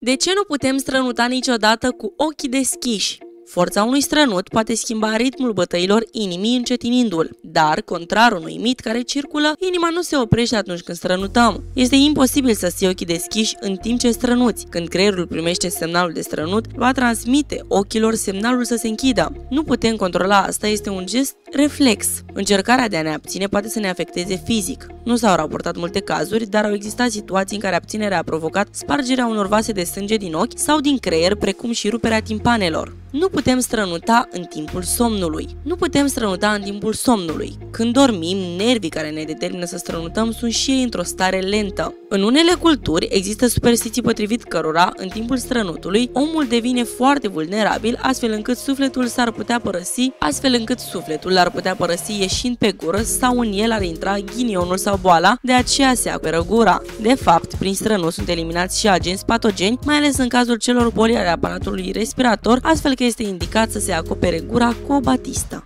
De ce nu putem strănuta niciodată cu ochii deschiși? Forța unui strănut poate schimba ritmul bătăilor inimii încetinindu-l, dar, contrar unui mit care circulă, inima nu se oprește atunci când strănutăm. Este imposibil să ții ochii deschiși în timp ce strănuți. Când creierul primește semnalul de strănut, va transmite ochilor semnalul să se închidă. Nu putem controla asta, este un gest reflex. Încercarea de a ne abține poate să ne afecteze fizic. Nu s-au raportat multe cazuri, dar au existat situații în care abținerea a provocat spargerea unor vase de sânge din ochi sau din creier, precum și ruperea timpanelor. Nu putem strănuta în timpul somnului. Nu putem strănuta în timpul somnului. Când dormim, nervii care ne determină să strănutăm sunt și ei într-o stare lentă. În unele culturi există superstiții potrivit cărora, în timpul strănutului, omul devine foarte vulnerabil, astfel încât sufletul l-ar putea părăsi ieșind pe gură sau în el ar intra ghinionul sau boala, de aceea se acoperă gura. De fapt, prin strănut sunt eliminați și agenți patogeni, mai ales în cazul celor boli ale aparatului respirator, astfel că este indicat să se acopere gura cu o batistă.